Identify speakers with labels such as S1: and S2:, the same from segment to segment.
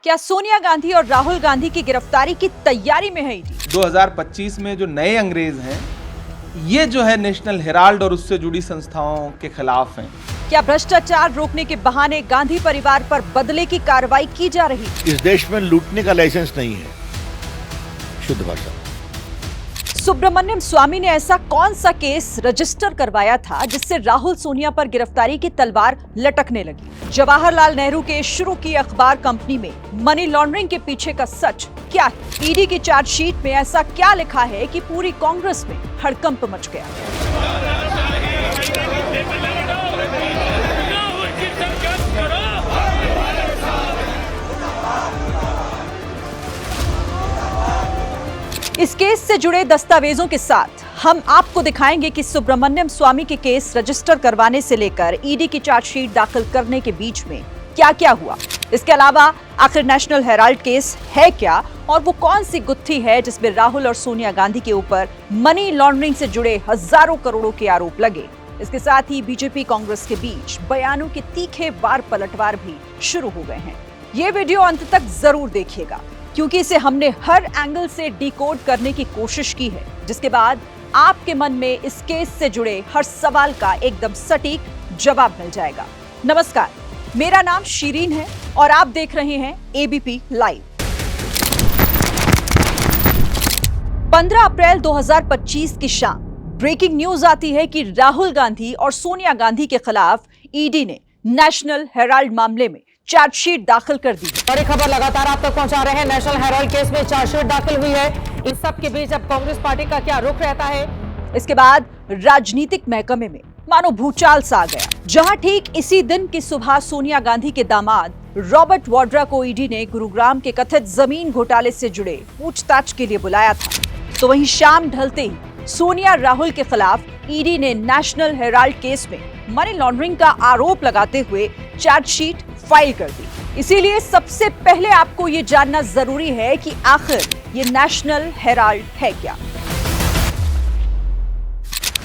S1: क्या सोनिया गांधी और राहुल गांधी की गिरफ्तारी की तैयारी में है ईडी?
S2: 2025 में जो नए अंग्रेज हैं, ये जो है नेशनल हेराल्ड और उससे जुड़ी संस्थाओं के खिलाफ हैं।
S1: क्या भ्रष्टाचार रोकने के बहाने गांधी परिवार पर बदले की कार्रवाई की जा रही?
S3: इस देश में लूटने का लाइसेंस नहीं है। शुद्ध भाषा।
S1: सुब्रमण्यम स्वामी ने ऐसा कौन सा केस रजिस्टर करवाया था जिससे राहुल सोनिया पर गिरफ्तारी की तलवार लटकने लगी? जवाहरलाल नेहरू के शुरू की अखबार कंपनी में मनी लॉन्ड्रिंग के पीछे का सच क्या है? ईडी की चार्जशीट में ऐसा क्या लिखा है कि पूरी कांग्रेस में हड़कंप मच गया? इस केस से जुड़े दस्तावेजों के साथ हम आपको दिखाएंगे कि सुब्रमण्यम स्वामी के केस रजिस्टर करवाने से लेकर ईडी की चार्जशीट दाखिल करने के बीच में क्या क्या हुआ। इसके अलावा आखिर नेशनल हेराल्ड केस है क्या और वो कौन सी गुत्थी है जिसमें राहुल और सोनिया गांधी के ऊपर मनी लॉन्ड्रिंग से जुड़े हजारों करोड़ों के आरोप लगे। इसके साथ ही बीजेपी कांग्रेस के बीच बयानों के तीखे वार पलटवार भी शुरू हो गए हैं। ये वीडियो अंत तक जरूर देखिएगा क्योंकि इसे हमने हर एंगल से डिकोड करने की कोशिश की है, जिसके बाद आपके मन में इस केस से जुड़े हर सवाल का एकदम सटीक जवाब मिल जाएगा। नमस्कार, मेरा नाम शीरीन है और आप देख रहे हैं एबीपी लाइव। 15 अप्रैल 2025 की शाम ब्रेकिंग न्यूज आती है कि राहुल गांधी और सोनिया गांधी के खिलाफ ईडी ने नेशनल हेराल्ड मामले में चार्जशीट दाखिल कर दी।
S4: बड़ी खबर लगातार आप तक पहुंचा रहे हैं। नेशनल हेराल्ड केस में चार्जशीट दाखिल हुई है। इस सब के बीच अब कांग्रेस पार्टी का क्या रुख रहता है?
S1: इसके बाद राजनीतिक महकमे में मानो भूचाल सा आ गया, जहां ठीक इसी दिन की सुबह सोनिया गांधी के दामाद रॉबर्ट वाड्रा को ईडी ने गुरुग्राम के कथित जमीन घोटाले से जुड़े पूछताछ के लिए बुलाया था, तो वहीं शाम ढलते ही सोनिया राहुल के खिलाफ ईडी ने नेशनल हेराल्ड केस में मनी लॉन्ड्रिंग का आरोप लगाते हुए चार्जशीट फाइल कर दी। इसीलिए सबसे पहले आपको ये जानना जरूरी है कि आखिर ये नेशनल हेराल्ड है क्या।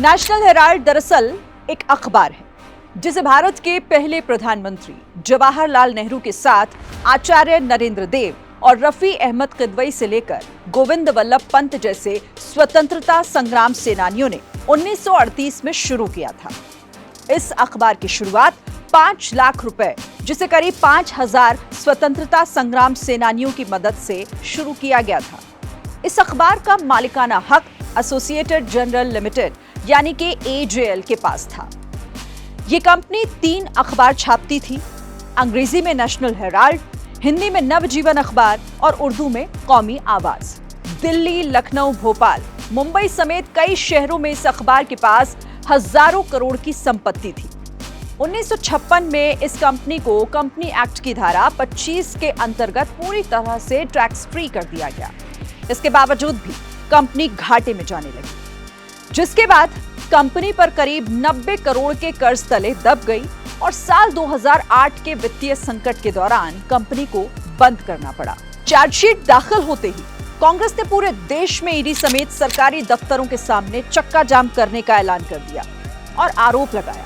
S1: नेशनल हेराल्ड दरअसल एक अखबार है जिसे भारत के पहले प्रधानमंत्री जवाहरलाल नेहरू के साथ आचार्य नरेंद्र देव और रफी अहमद किदवई से लेकर गोविंद वल्लभ पंत जैसे स्वतंत्रता संग्राम सेनानियों ने 1938 में शुरू किया था। इस अखबार की शुरुआत 5 लाख रुपए, जिसे करीब 5000 स्वतंत्रता संग्राम सेनानियों की मदद से शुरू किया गया था। इस अखबार का मालिकाना हक एसोसिएटेड जर्नल लिमिटेड यानी कि एजेएल के पास था। ये कंपनी 3 अखबार छापती थी, अंग्रेजी में नेशनल हेराल्ड, हिंदी में नवजीवन अखबार और उर्दू में कौमी आवाज। दिल्ली, लखनऊ, भोपाल, मुंबई समेत कई शहरों में इस अखबार के पास हजारों करोड़ की संपत्ति थी। 1956 में इस कंपनी को कंपनी एक्ट की धारा 25 के अंतर्गत पूरी तरह से टैक्स फ्री कर दिया गया। इसके बावजूद भी कंपनी घाटे में जाने लगी, जिसके बाद कंपनी पर करीब 90 करोड़ के कर्ज तले दब गई और साल 2008 के वित्तीय संकट के दौरान कंपनी को बंद करना पड़ा। चार्जशीट दाखिल होते ही कांग्रेस ने पूरे देश में ईडी समेत सरकारी दफ्तरों के सामने चक्का जाम करने का ऐलान कर दिया और आरोप लगाया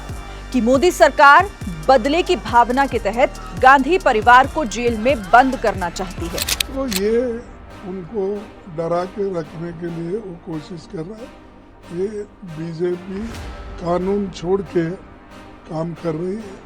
S1: कि मोदी सरकार बदले की भावना के तहत गांधी परिवार को जेल में बंद करना चाहती है।
S5: तो ये उनको डरा के रखने के लिए वो कोशिश कर रहा है। ये बीजेपी कानून छोड़ के काम कर रही है।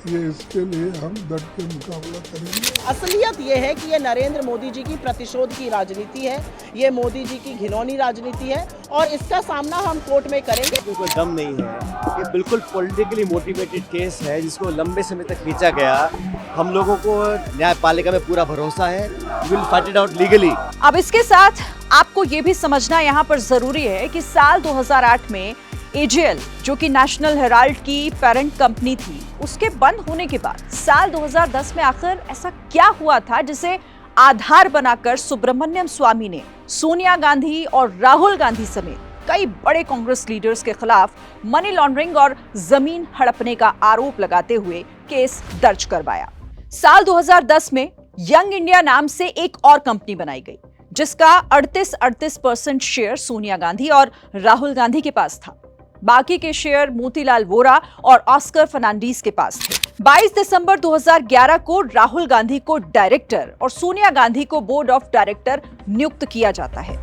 S5: ये इसके लिए हम डट के मुकाबला करेंगे।
S4: असलियत ये है कि ये नरेंद्र मोदी जी की प्रतिशोध की राजनीति है, ये मोदी जी की घिनौनी राजनीति है और इसका सामना हम कोर्ट में करेंगे।
S6: कोई दम नहीं है, ये बिल्कुल पॉलिटिकली मोटिवेटेड केस है जिसको लंबे समय तक खींचा गया। हम लोगों को न्यायपालिका में पूरा भरोसा है, will fight it out legally.
S1: अब इसके साथ आपको ये भी समझना यहाँ पर जरूरी है कि साल 2008 में एजेएल, जो कि नेशनल हेराल्ड की पेरेंट कंपनी थी, उसके बंद होने के बाद साल 2010 में आखिर ऐसा क्या हुआ था जिसे आधार बनाकर सुब्रमण्यम स्वामी ने सोनिया गांधी और राहुल गांधी समेत कई बड़े कांग्रेस लीडर्स के खिलाफ मनी लॉन्ड्रिंग और जमीन हड़पने का आरोप लगाते हुए केस दर्ज करवाया। साल 2010 में यंग इंडिया नाम से एक और कंपनी बनाई गई जिसका 38% शेयर सोनिया गांधी और राहुल गांधी के पास था। बाकी के शेयर मोतीलाल वोरा और ऑस्कर फर्नांडीज के पास थे। 22 दिसंबर 2011 को राहुल गांधी को डायरेक्टर और सोनिया गांधी को बोर्ड ऑफ डायरेक्टर नियुक्त किया जाता है।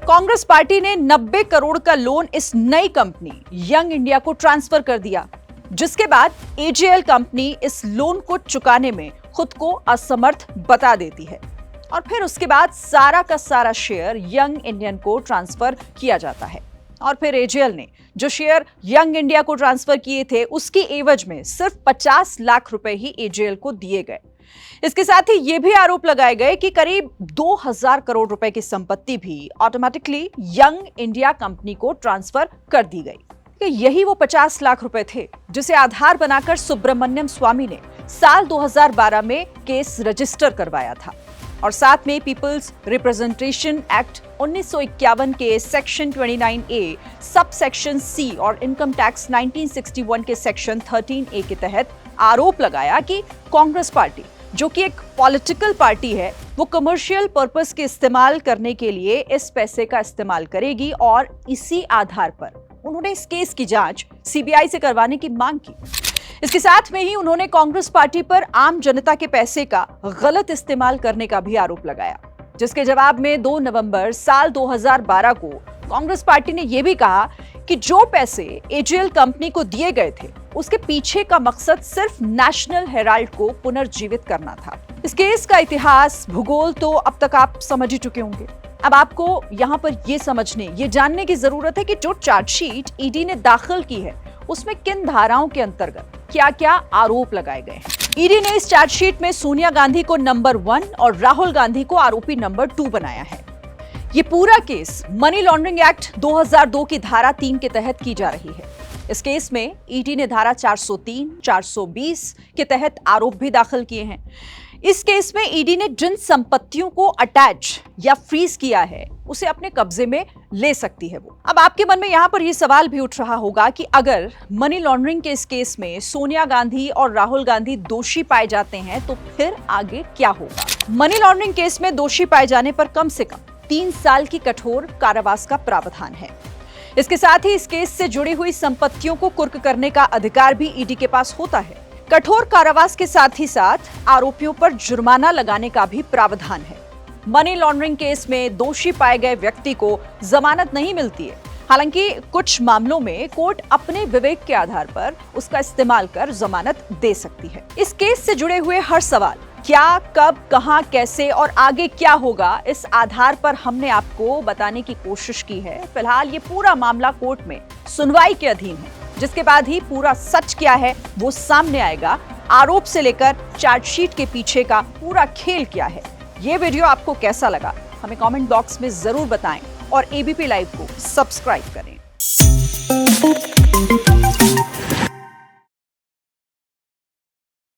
S1: कांग्रेस पार्टी ने 90 करोड़ का लोन इस नई कंपनी यंग इंडिया को ट्रांसफर कर दिया, जिसके बाद एजेएल कंपनी इस लोन को चुकाने में खुद को असमर्थ बता देती है और फिर उसके बाद सारा का सारा शेयर यंग इंडियन को ट्रांसफर किया जाता है। और फिर एजेएल ने जो शेयर यंग इंडिया को ट्रांसफर किए थे उसकी एवज में सिर्फ 50 लाख रुपए ही एजेएल को दिए गए। इसके साथ ही यह भी आरोप लगाए गए कि करीब 2000 करोड़ रुपए की संपत्ति भी ऑटोमेटिकली यंग इंडिया कंपनी को ट्रांसफर कर दी गई। कि यही वो 50 लाख रुपए थे जिसे आधार बनाकर सुब्रमण्यम स्वामी ने साल 2012 में केस रजिस्टर करवाया था और साथ में पीपल्स रिप्रेजेंटेशन एक्ट 1951 के section 29A sub section C और इनकम टैक्स 1961 के सेक्शन 13A के तहत आरोप लगाया कि कांग्रेस पार्टी, जो कि एक पॉलिटिकल पार्टी है, वो कमर्शियल पर्पस के इस्तेमाल करने के लिए इस पैसे का इस्तेमाल करेगी और इसी आधार पर उन्होंने इस केस की जांच सीबीआई से करवाने की मांग की। इसके साथ में ही उन्होंने कांग्रेस पार्टी पर आम जनता के पैसे का गलत इस्तेमाल करने का भी आरोप लगाया, जिसके जवाब में 2 नवंबर साल 2012 को कांग्रेस पार्टी ने यह भी कहा कि जो पैसे एजेएल कंपनी को दिए गए थे उसके पीछे का मकसद सिर्फ नेशनल हेराल्ड को पुनर्जीवित करना था। इस केस का इतिहास, भूगोल तो अब तक आप समझ ही चुके होंगे। अब आपको यहाँ पर ये समझने, ये जानने की जरूरत है कि जो चार्जशीट ईडी ने दाखिल की है उसमें किन धाराओं के अंतर्गत क्या क्या आरोप लगाए गए हैं। ईडी ने इस चार्जशीट में सोनिया गांधी को नंबर 1 और राहुल गांधी को आरोपी नंबर 2 बनाया है। ये पूरा केस मनी लॉन्ड्रिंग एक्ट 2002 की धारा 3 के तहत की जा रही है। इस केस में ईडी ने धारा 403, 420 के तहत आरोप भी दाखिल किए हैं। इस केस में ईडी ने जिन संपत्तियों को अटैच या फ्रीज किया है उसे अपने कब्जे में ले सकती है वो। अब आपके मन में यहां पर यह सवाल भी उठ रहा होगा कि अगर मनी लॉन्ड्रिंग के इस केस में सोनिया गांधी और राहुल गांधी दोषी पाए जाते हैं तो फिर आगे क्या होगा। मनी लॉन्ड्रिंग केस में दोषी पाए जाने पर कम से कम 3 साल की कठोर कारावास का प्रावधान है। इसके साथ ही इस केस से जुड़ी हुई संपत्तियों को कुर्क करने का अधिकार भी ईडी के पास होता है। कठोर कारावास के साथ ही साथ आरोपियों पर जुर्माना लगाने का भी प्रावधान है। मनी लॉन्ड्रिंग केस में दोषी पाए गए व्यक्ति को जमानत नहीं मिलती है। हालांकि कुछ मामलों में कोर्ट अपने विवेक के आधार पर उसका इस्तेमाल कर जमानत दे सकती है। इस केस से जुड़े हुए हर सवाल, क्या, कब, कहां, कैसे और आगे क्या होगा, इस आधार पर हमने आपको बताने की कोशिश की है। फिलहाल ये पूरा मामला कोर्ट में सुनवाई के अधीन है, जिसके बाद ही पूरा सच क्या है वो सामने आएगा। आरोप से लेकर चार्जशीट के पीछे का पूरा खेल क्या है। ये वीडियो आपको कैसा लगा हमें कमेंट बॉक्स में जरूर बताएं और एबीपी लाइव को सब्सक्राइब करें।